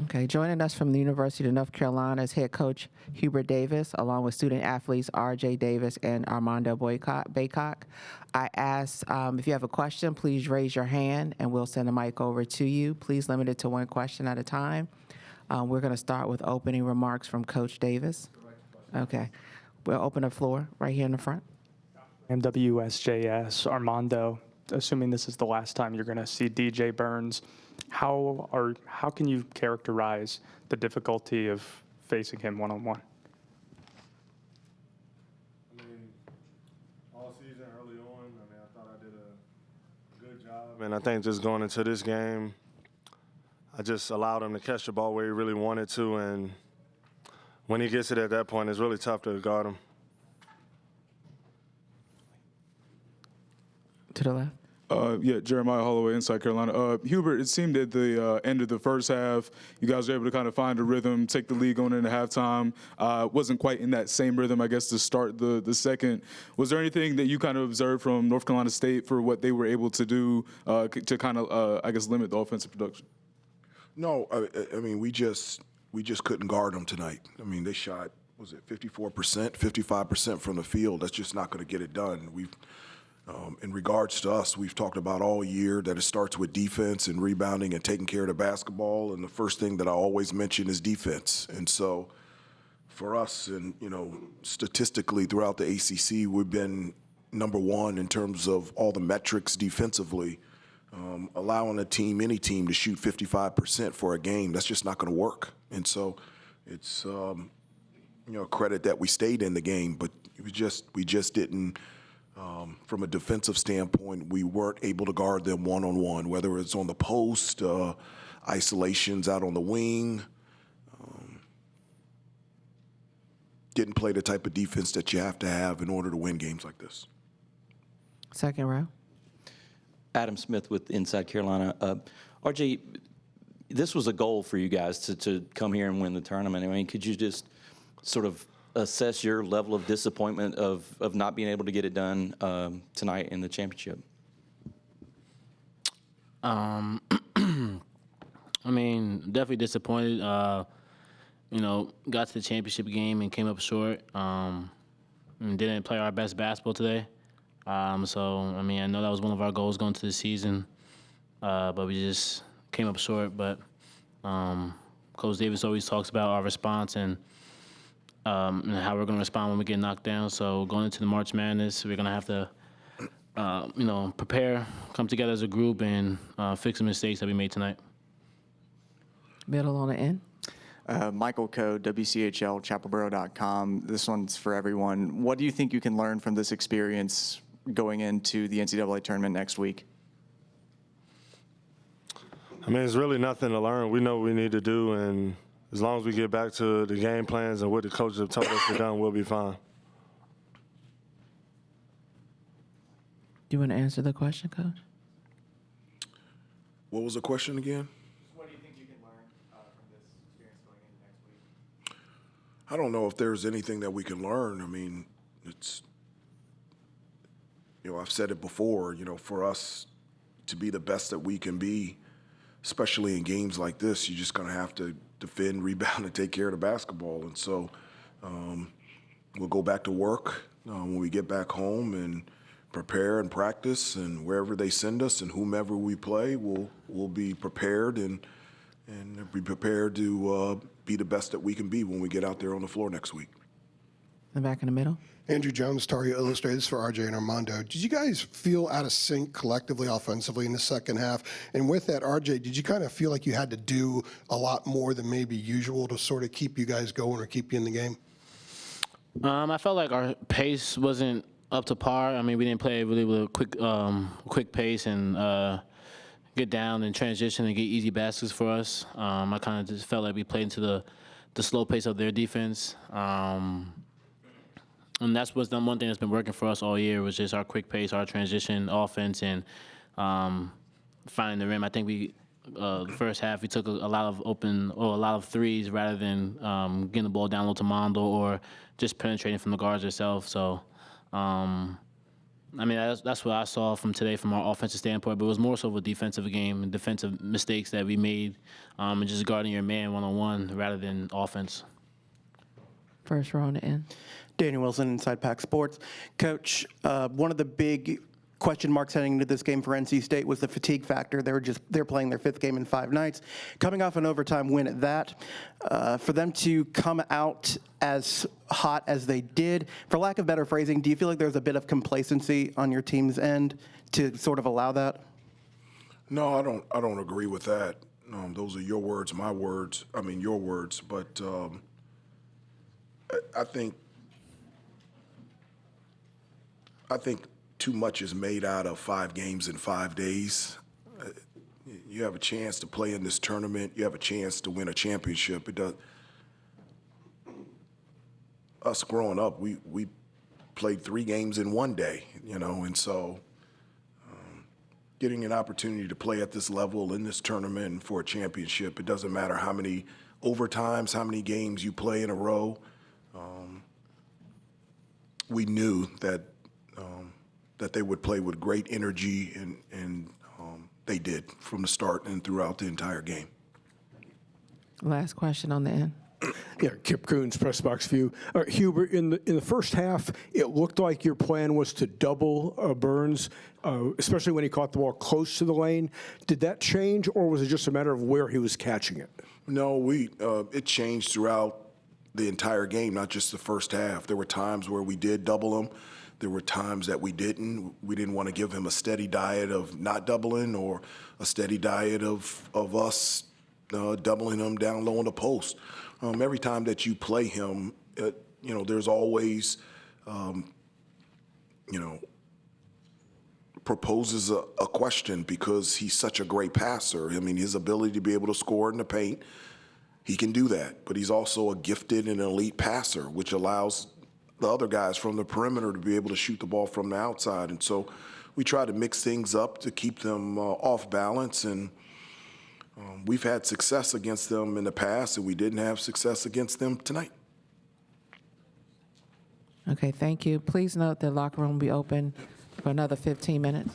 Okay, joining us from the University of North Carolina is head coach Hubert Davis, along with student athletes R.J. Davis and Armando Baycock. I ask if you have a question, please raise your hand and we'll send a mic over to you. Please limit it to one question at a time. We're going to start with opening remarks from Coach Davis. Okay, we'll open the floor right here in the front. MWSJS, Armando, assuming this is the last time you're going to see DJ Burns, how can you characterize the difficulty of facing him one-on-one? I mean, all season, early on, I thought I did a good job. And I think just going into this game, I just allowed him to catch the ball where he really wanted to. And when he gets it at that point, it's really tough to guard him. To the left. Yeah, Jeremiah Holloway, Inside Carolina. Hubert, it seemed at the end of the first half, you guys were able to kind of find a rhythm, take the lead going into halftime. Wasn't quite in that same rhythm, I guess, to start the second. Was there anything that you kind of observed from North Carolina State for what they were able to do to kind of, I guess, limit the offensive production? No, I mean, we just couldn't guard them tonight. I mean, they shot, was it 54%, 55% from the field. That's just not going to get it done. In regards to us, we've talked about all year that it starts with defense and rebounding and taking care of the basketball. And the first thing that I always mention is defense. And so for us, and statistically throughout the ACC, we've been number one in terms of all the metrics defensively. Allowing any team to shoot 55% for a game, that's just not going to work. And so it's credit that we stayed in the game, but we just didn't. From a defensive standpoint, we weren't able to guard them one-on-one, whether it's on the post, isolations out on the wing. Didn't play the type of defense that you have to have in order to win games like this. Second row. Adam Smith with Inside Carolina. RJ, this was a goal for you guys to come here and win the tournament. I mean, could you just sort of assess your level of disappointment of not being able to get it done tonight in the championship? I mean, definitely disappointed. Got to the championship game and came up short. And didn't play our best basketball today. So, I mean, I know that was one of our goals going to the season, but we just came up short. But Coach Davis always talks about our response and how we're going to respond when we get knocked down. So going into the March Madness, we're going to have to, prepare, come together as a group, and fix the mistakes that we made tonight. Middle on the end. Michael Coe, WCHL, chapelboro.com. This one's for everyone. What do you think you can learn from this experience going into the NCAA tournament next week? I mean, it's really nothing to learn. We know what we need to do, and as long as we get back to the game plans and what the coaches have told us to do, we'll be fine. Do you want to answer the question, Coach? What was the question again? What do you think you can learn from this experience going into next week? I don't know if there's anything that we can learn. I mean, it's, I've said it before, for us to be the best that we can be, especially in games like this, you're just going to have to defend, rebound, and take care of the basketball. And so we'll go back to work when we get back home and prepare and practice, and wherever they send us and whomever we play, we'll be prepared and be prepared to be the best that we can be when we get out there on the floor next week. And back in the middle. Andrew Jones, Tar Heel Illustrated. This is for RJ and Armando. Did you guys feel out of sync collectively offensively in the second half? And with that, RJ, did you kind of feel like you had to do a lot more than maybe usual to sort of keep you guys going or keep you in the game? I felt like our pace wasn't up to par. I mean, we didn't play really with a quick pace and get down and transition and get easy baskets for us. I kind of just felt like we played into the slow pace of their defense. And that's what's the one thing that's been working for us all year, was just our quick pace, our transition offense, and finding the rim. I think the first half we took a lot of threes rather than getting the ball down low to Mondo or just penetrating from the guards ourselves. So I mean, that's what I saw from today from our offensive standpoint, but it was more so of a defensive game and defensive mistakes that we made and just guarding your man one-on-one rather than offense. First row on the end. Daniel Wilson, Inside Pack Sports. Coach, one of the big question marks heading into this game for NC State was the fatigue factor. They're playing their 5th game in 5 nights, coming off an overtime win at that. For them to come out as hot as they did, for lack of better phrasing, do you feel like there's a bit of complacency on your team's end to sort of allow that? No, I don't agree with that. Those are your words, my words. I mean, your words. But I think too much is made out of 5 games in 5 days. You have a chance to play in this tournament. You have a chance to win a championship. Us growing up, we played 3 games in 1 day, and so getting an opportunity to play at this level in this tournament and for a championship, it doesn't matter how many overtimes, how many games you play in a row. We knew that they would play with great energy, and they did from the start and throughout the entire game. Last question on the end. Yeah, Kip Coons, Press Box View. Hubert, in the first half, it looked like your plan was to double Burns, especially when he caught the ball close to the lane. Did that change, or was it just a matter of where he was catching it? No, it changed throughout the entire game, not just the first half. There were times where we did double him. There were times that we didn't. We didn't want to give him a steady diet of not doubling or a steady diet of us doubling him down low in the post. Every time that you play him, there's always, proposes a question because he's such a great passer. I mean, his ability to be able to score in the paint, he can do that. But he's also a gifted and elite passer, which allows the other guys from the perimeter to be able to shoot the ball from the outside. And so we try to mix things up to keep them off balance. And we've had success against them in the past, and we didn't have success against them tonight. Okay, thank you. Please note the locker room will be open for another 15 minutes.